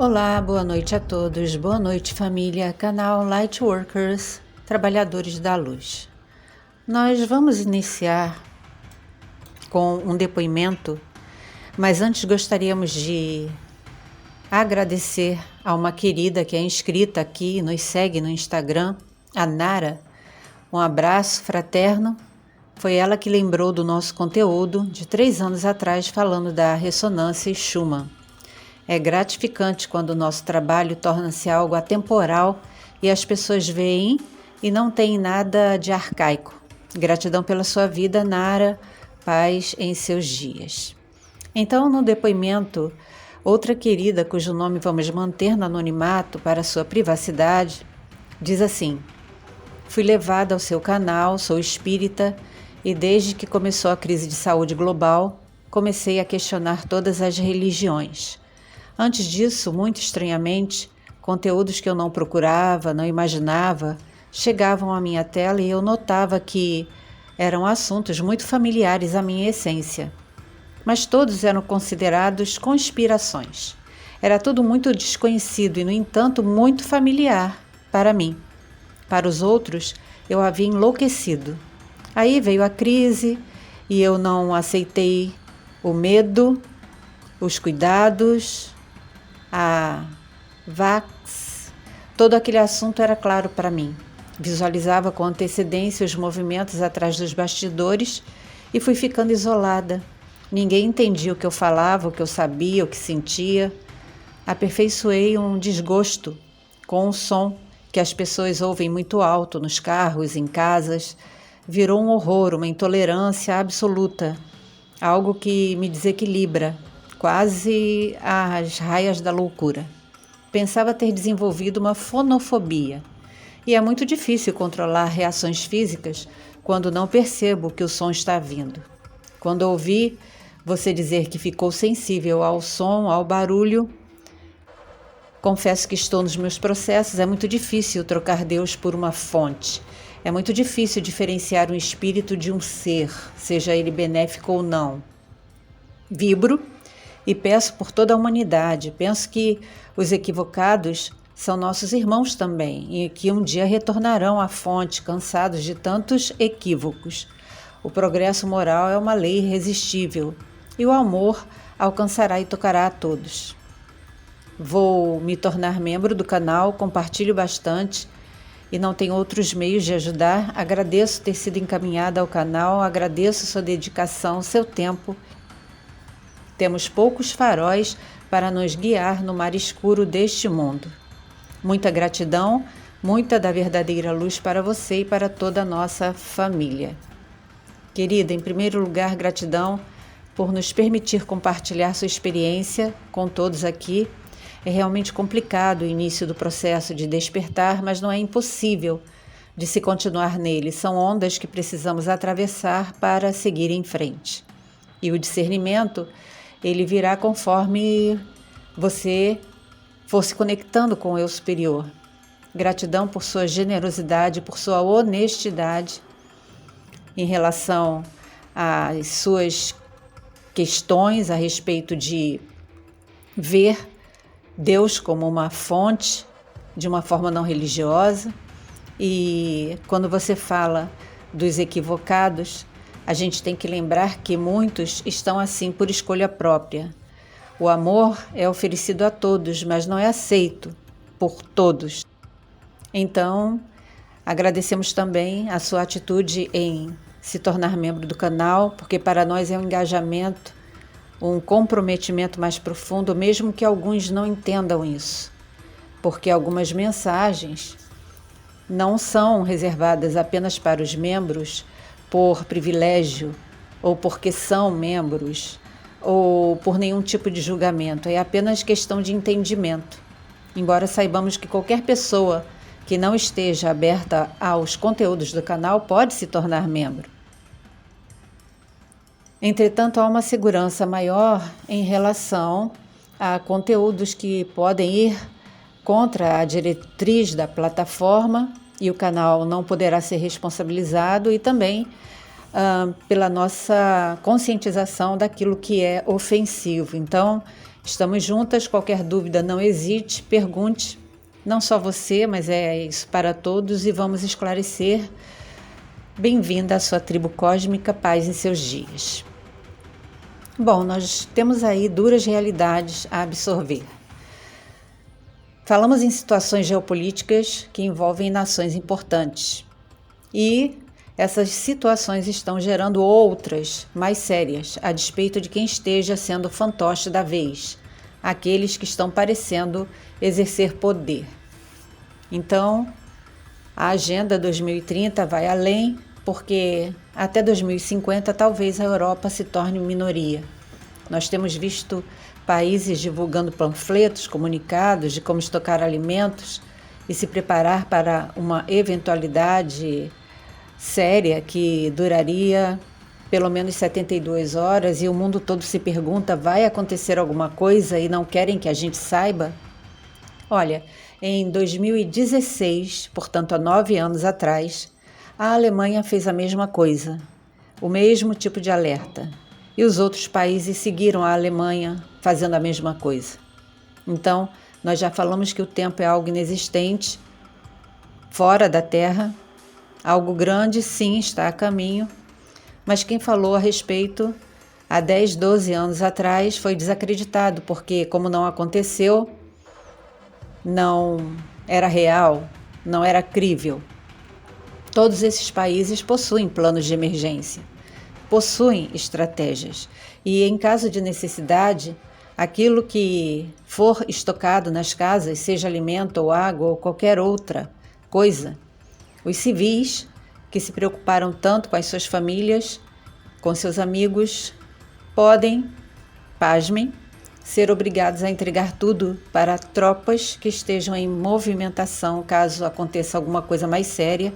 Olá, boa noite a todos, boa noite família, canal Lightworkers, Trabalhadores da Luz. Nós vamos iniciar com um depoimento, mas antes gostaríamos de agradecer a uma querida que é inscrita aqui, nos segue no Instagram, a Nara. Um abraço fraterno. Foi ela que lembrou do nosso conteúdo de 3 anos atrás falando da ressonância Schumann. É gratificante quando o nosso trabalho torna-se algo atemporal e as pessoas veem e não tem nada de arcaico. Gratidão pela sua vida, Nara, paz em seus dias. Então, no depoimento, outra querida, cujo nome vamos manter no anonimato para sua privacidade, diz assim: fui levada ao seu canal, sou espírita e desde que começou a crise de saúde global, comecei a questionar todas as religiões. Antes disso, muito estranhamente, conteúdos que eu não procurava, não imaginava, chegavam à minha tela e eu notava que eram assuntos muito familiares à minha essência. Mas todos eram considerados conspirações. Era tudo muito desconhecido e, no entanto, muito familiar para mim. Para os outros, eu havia enlouquecido. Aí veio a crise e eu não aceitei o medo, os cuidados, a Vax, todo aquele assunto era claro para mim. Visualizava com antecedência os movimentos atrás dos bastidores e fui ficando isolada. Ninguém entendia o que eu falava, o que eu sabia, o que sentia. Aperfeiçoei um desgosto com o som que as pessoas ouvem muito alto nos carros, em casas. Virou um horror, uma intolerância absoluta, algo que me desequilibra, quase às raias da loucura. Pensava ter desenvolvido uma fonofobia. E é muito difícil controlar reações físicas quando não percebo que o som está vindo. Quando ouvi você dizer que ficou sensível ao som, ao barulho, confesso que estou nos meus processos. É muito difícil trocar Deus por uma fonte. É muito difícil diferenciar um espírito de um ser, seja ele benéfico ou não. Vibro e peço por toda a humanidade. Penso que os equivocados são nossos irmãos também e que um dia retornarão à fonte, cansados de tantos equívocos. O progresso moral é uma lei irresistível e o amor alcançará e tocará a todos. Vou me tornar membro do canal, compartilho bastante e não tenho outros meios de ajudar. Agradeço ter sido encaminhada ao canal, agradeço sua dedicação, seu tempo. Temos poucos faróis para nos guiar no mar escuro deste mundo. Muita gratidão, muita da verdadeira luz para você e para toda a nossa família. Querida, em primeiro lugar, gratidão por nos permitir compartilhar sua experiência com todos aqui. É realmente complicado o início do processo de despertar, mas não é impossível de se continuar nele. São ondas que precisamos atravessar para seguir em frente. E o discernimento, ele virá conforme você for se conectando com o eu superior. Gratidão por sua generosidade, por sua honestidade em relação às suas questões a respeito de ver Deus como uma fonte de uma forma não religiosa. E quando você fala dos equivocados, a gente tem que lembrar que muitos estão assim por escolha própria. O amor é oferecido a todos, mas não é aceito por todos. Então, agradecemos também a sua atitude em se tornar membro do canal, porque para nós é um engajamento, um comprometimento mais profundo, mesmo que alguns não entendam isso, porque algumas mensagens não são reservadas apenas para os membros por privilégio ou porque são membros ou por nenhum tipo de julgamento. É apenas questão de entendimento. Embora saibamos que qualquer pessoa que não esteja aberta aos conteúdos do canal pode se tornar membro. Entretanto, há uma segurança maior em relação a conteúdos que podem ir contra a diretriz da plataforma e o canal não poderá ser responsabilizado, e também pela nossa conscientização daquilo que é ofensivo. Então, Estamos juntas, qualquer dúvida não hesite, pergunte, não só você, mas é isso para todos e vamos esclarecer. Bem-vinda à sua tribo cósmica, paz em seus dias. Bom, nós temos aí duras realidades a absorver. Falamos em situações geopolíticas que envolvem nações importantes e essas situações estão gerando outras mais sérias, a despeito de quem esteja sendo o fantoche da vez, aqueles que estão parecendo exercer poder. Então, a Agenda 2030 vai além, porque até 2050 talvez a Europa se torne minoria. Nós temos visto países divulgando panfletos, comunicados de como estocar alimentos e se preparar para uma eventualidade séria que duraria pelo menos 72 horas e o mundo todo se pergunta, vai acontecer alguma coisa e não querem que a gente saiba? Olha, em 2016, portanto há 9 anos atrás, a Alemanha fez a mesma coisa, o mesmo tipo de alerta. E os outros países seguiram a Alemanha fazendo a mesma coisa. Então, nós já falamos que o tempo é algo inexistente, fora da Terra. Algo grande, sim, está a caminho, mas quem falou a respeito há 10, 12 anos atrás foi desacreditado, porque como não aconteceu, não era real, não era crível. Todos esses países possuem planos de emergência, possuem estratégias e, em caso de necessidade, aquilo que for estocado nas casas, seja alimento ou água ou qualquer outra coisa, os civis que se preocuparam tanto com as suas famílias, com seus amigos, podem, pasmem, ser obrigados a entregar tudo para tropas que estejam em movimentação caso aconteça alguma coisa mais séria.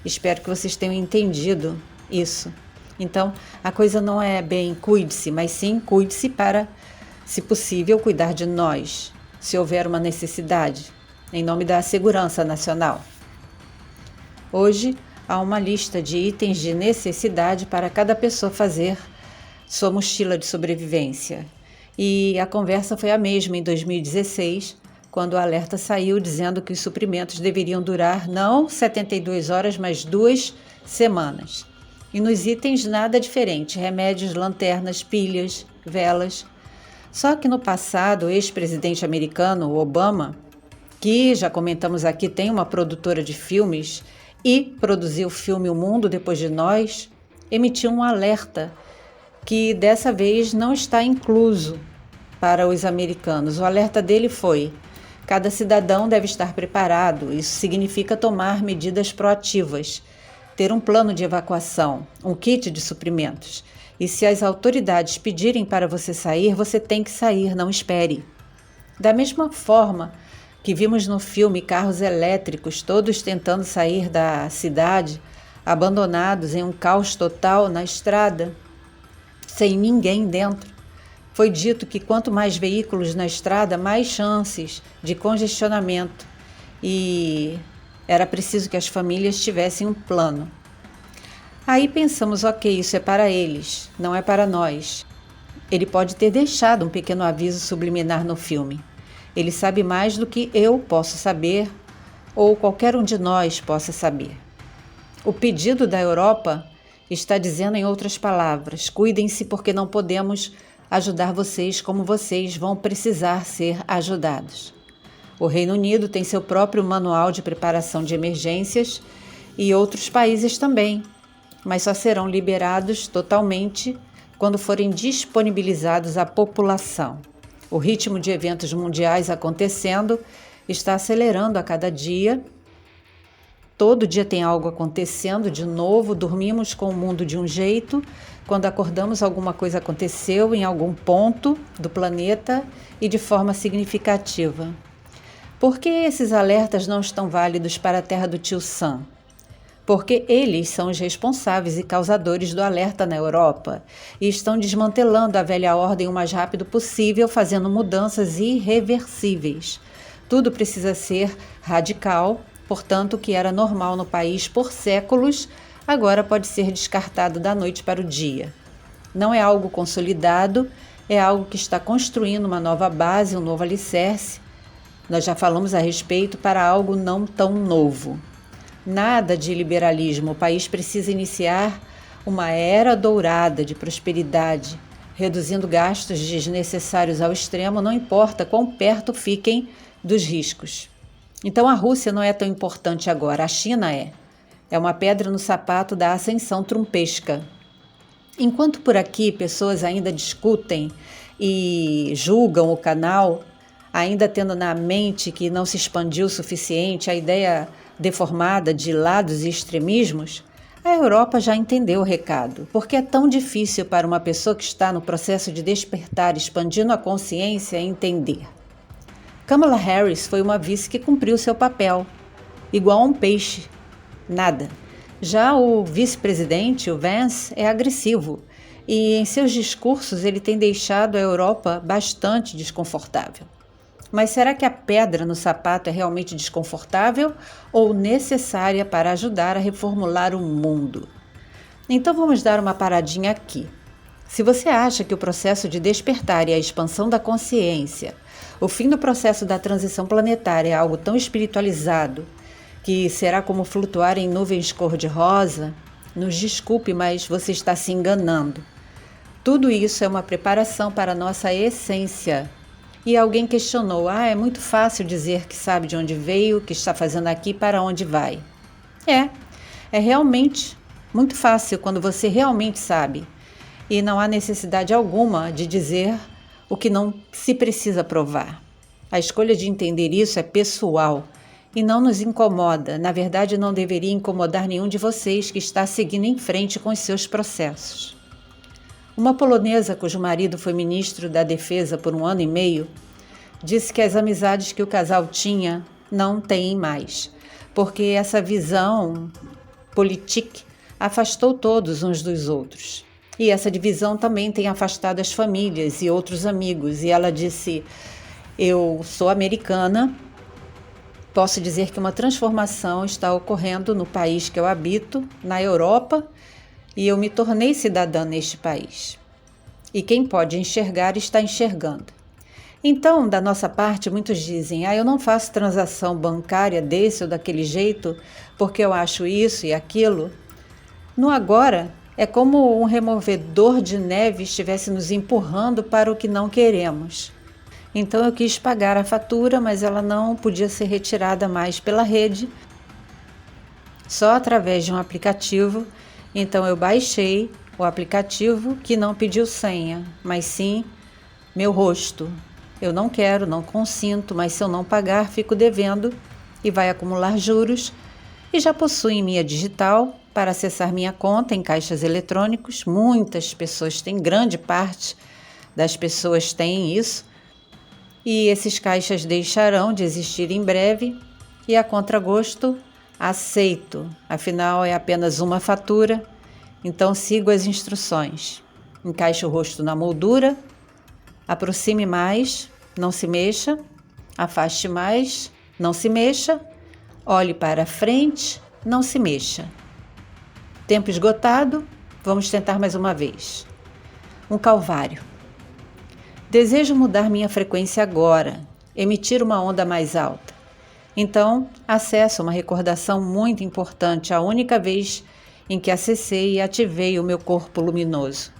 Espero que vocês tenham entendido isso. Então, a coisa não é bem cuide-se, mas sim cuide-se para, se possível, cuidar de nós, se houver uma necessidade, em nome da segurança nacional. Hoje, há uma lista de itens de necessidade para cada pessoa fazer sua mochila de sobrevivência. E a conversa foi a mesma em 2016, quando o alerta saiu dizendo que os suprimentos deveriam durar não 72 horas, mas 2 semanas. E nos itens nada diferente, remédios, lanternas, pilhas, velas. Só que no passado, o ex-presidente americano, Obama, que já comentamos aqui, tem uma produtora de filmes e produziu o filme O Mundo Depois de Nós, emitiu um alerta que dessa vez não está incluso para os americanos. O alerta dele foi: cada cidadão deve estar preparado. Isso significa tomar medidas proativas, ter um plano de evacuação, um kit de suprimentos. E se as autoridades pedirem para você sair, você tem que sair, não espere. Da mesma forma que vimos no filme carros elétricos, todos tentando sair da cidade, abandonados em um caos total na estrada, sem ninguém dentro. Foi dito que quanto mais veículos na estrada, mais chances de congestionamento, e era preciso que as famílias tivessem um plano. Aí pensamos, ok, isso é para eles, não é para nós. Ele pode ter deixado um pequeno aviso subliminar no filme. Ele sabe mais do que eu posso saber ou qualquer um de nós possa saber. O pedido da Europa está dizendo, em outras palavras, cuidem-se porque não podemos ajudar vocês como vocês vão precisar ser ajudados. O Reino Unido tem seu próprio manual de preparação de emergências e outros países também, mas só serão liberados totalmente quando forem disponibilizados à população. O ritmo de eventos mundiais acontecendo está acelerando a cada dia. Todo dia tem algo acontecendo de novo, dormimos com o mundo de um jeito, quando acordamos alguma coisa aconteceu em algum ponto do planeta e de forma significativa. Por que esses alertas não estão válidos para a Terra do Tio Sam? Porque eles são os responsáveis e causadores do alerta na Europa e estão desmantelando a velha ordem o mais rápido possível, fazendo mudanças irreversíveis. Tudo precisa ser radical, portanto, o que era normal no país por séculos, agora pode ser descartado da noite para o dia. Não é algo consolidado é algo que está construindo uma nova base, um novo alicerce. Nós já falamos a respeito para algo não tão novo. Nada de liberalismo. O país precisa iniciar uma era dourada de prosperidade, reduzindo gastos desnecessários ao extremo, não importa quão perto fiquem dos riscos. Então a Rússia não é tão importante agora, a China é. É uma pedra no sapato da ascensão trumpesca. Enquanto por aqui pessoas ainda discutem e julgam o canal, ainda tendo na mente que não se expandiu o suficiente a ideia deformada de lados e extremismos, a Europa já entendeu o recado. Porque é tão difícil para uma pessoa que está no processo de despertar, expandindo a consciência, entender. Kamala Harris foi uma vice que cumpriu seu papel, igual a um peixe, nada. Já o vice-presidente, o Vance, é agressivo e em seus discursos ele tem deixado a Europa bastante desconfortável. Mas será que a pedra no sapato é realmente desconfortável ou necessária para ajudar a reformular o mundo? Então vamos dar uma paradinha aqui. Se você acha que o processo de despertar e a expansão da consciência, o fim do processo da transição planetária é algo tão espiritualizado que será como flutuar em nuvens cor-de-rosa, nos desculpe, mas você está se enganando. Tudo isso é uma preparação para a nossa essência. E alguém questionou, é muito fácil dizer que sabe de onde veio, o que está fazendo aqui, para onde vai. É realmente muito fácil quando você realmente sabe. E não há necessidade alguma de dizer o que não se precisa provar. A escolha de entender isso é pessoal e não nos incomoda. Na verdade, não deveria incomodar nenhum de vocês que está seguindo em frente com os seus processos. Uma polonesa cujo marido foi ministro da Defesa por 1 ano e meio disse que as amizades que o casal tinha não têm mais, porque essa visão politique afastou todos uns dos outros. E essa divisão também tem afastado as famílias e outros amigos. E ela disse, eu sou americana, posso dizer que uma transformação está ocorrendo no país que eu habito, na Europa, e eu me tornei cidadã neste país. E quem pode enxergar está enxergando. Então, da nossa parte, muitos dizem, eu não faço transação bancária desse ou daquele jeito porque eu acho isso e aquilo. No agora, é como um removedor de neve estivesse nos empurrando para o que não queremos. Então eu quis pagar a fatura, mas ela não podia ser retirada mais pela rede, só através de um aplicativo. Então eu baixei o aplicativo que não pediu senha, mas sim meu rosto. Eu não quero, não consinto, mas se eu não pagar, fico devendo e vai acumular juros. E já possuo em minha digital para acessar minha conta em caixas eletrônicos. Muitas pessoas têm, grande parte das pessoas têm isso. E esses caixas deixarão de existir em breve e a contragosto aceito. Afinal, é apenas uma fatura. Então sigo as instruções. Encaixe o rosto na moldura, aproxime mais, não se mexa, afaste mais, não se mexa, olhe para frente, não se mexa. Tempo esgotado, vamos tentar mais uma vez. Um calvário. Desejo mudar minha frequência agora, emitir uma onda mais alta. Então, acesso uma recordação muito importante, a única vez em que acessei e ativei o meu corpo luminoso.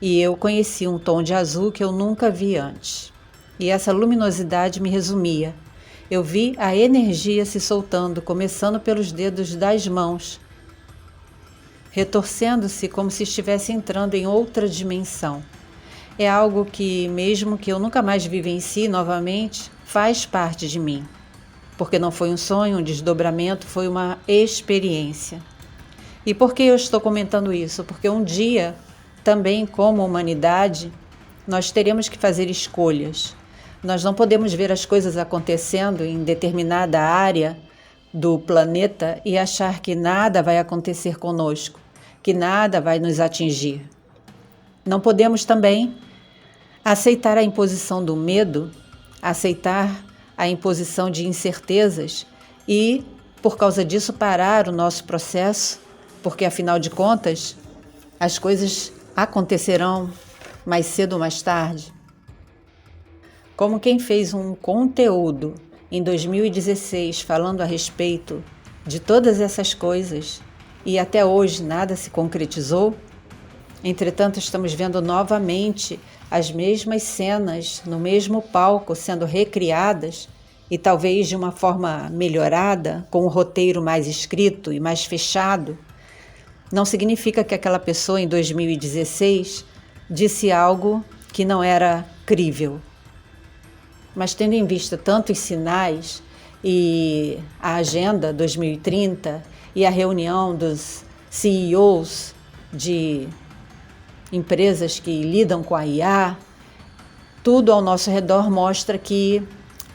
E eu conheci um tom de azul que eu nunca vi antes. E essa luminosidade me resumia. Eu vi a energia se soltando, começando pelos dedos das mãos, retorcendo-se como se estivesse entrando em outra dimensão. É algo que, mesmo que eu nunca mais vivencie novamente, faz parte de mim. Porque não foi um sonho, um desdobramento, foi uma experiência. E por que eu estou comentando isso? Porque um dia, também como humanidade, nós teremos que fazer escolhas. Nós não podemos ver as coisas acontecendo em determinada área do planeta e achar que nada vai acontecer conosco, que nada vai nos atingir. Não podemos também aceitar a imposição do medo, aceitar a imposição de incertezas e, por causa disso, parar o nosso processo, porque, afinal de contas, as coisas acontecerão mais cedo ou mais tarde. Como quem fez um conteúdo em 2016 falando a respeito de todas essas coisas e até hoje nada se concretizou, entretanto estamos vendo novamente as mesmas cenas no mesmo palco sendo recriadas e talvez de uma forma melhorada, com um roteiro mais escrito e mais fechado, não significa que aquela pessoa em 2016 disse algo que não era crível. Mas tendo em vista tantos sinais e a Agenda 2030 e a reunião dos CEOs de empresas que lidam com a IA, tudo ao nosso redor mostra que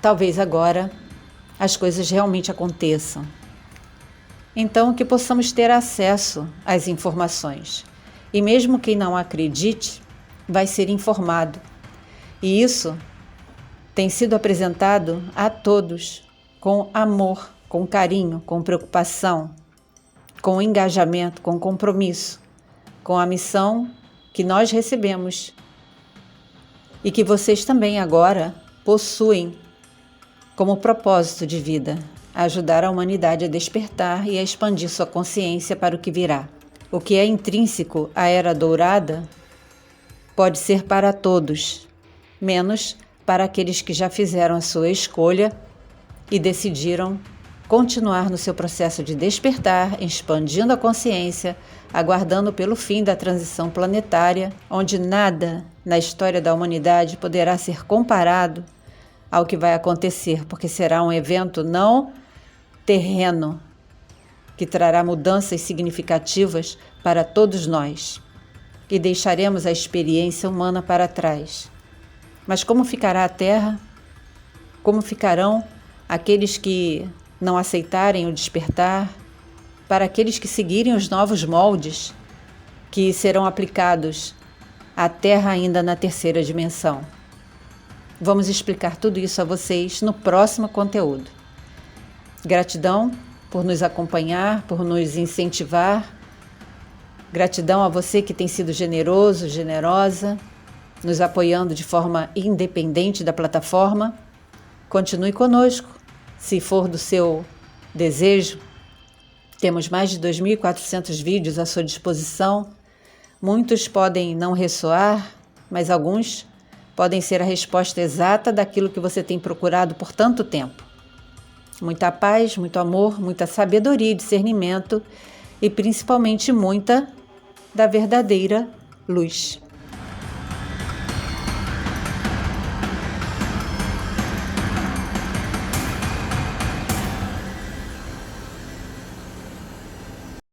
talvez agora as coisas realmente aconteçam. Então, que possamos ter acesso às informações. E mesmo quem não acredite, vai ser informado. E isso tem sido apresentado a todos com amor, com carinho, com preocupação, com engajamento, com compromisso, com a missão que nós recebemos e que vocês também agora possuem como propósito de vida, ajudar a humanidade a despertar e a expandir sua consciência para o que virá. O que é intrínseco à Era Dourada pode ser para todos, menos para aqueles que já fizeram a sua escolha e decidiram continuar no seu processo de despertar, expandindo a consciência, aguardando pelo fim da transição planetária, onde nada na história da humanidade poderá ser comparado ao que vai acontecer, porque será um evento não terreno, que trará mudanças significativas para todos nós e deixaremos a experiência humana para trás. Mas como ficará a Terra? Como ficarão aqueles que não aceitarem o despertar? Para aqueles que seguirem os novos moldes que serão aplicados à Terra ainda na terceira dimensão? Vamos explicar tudo isso a vocês no próximo conteúdo. Gratidão por nos acompanhar, por nos incentivar. Gratidão a você que tem sido generoso, generosa, nos apoiando de forma independente da plataforma. Continue conosco, se for do seu desejo. Temos mais de 2.400 vídeos à sua disposição. Muitos podem não ressoar, mas alguns podem ser a resposta exata daquilo que você tem procurado por tanto tempo. Muita paz, muito amor, muita sabedoria e discernimento e principalmente muita da verdadeira luz.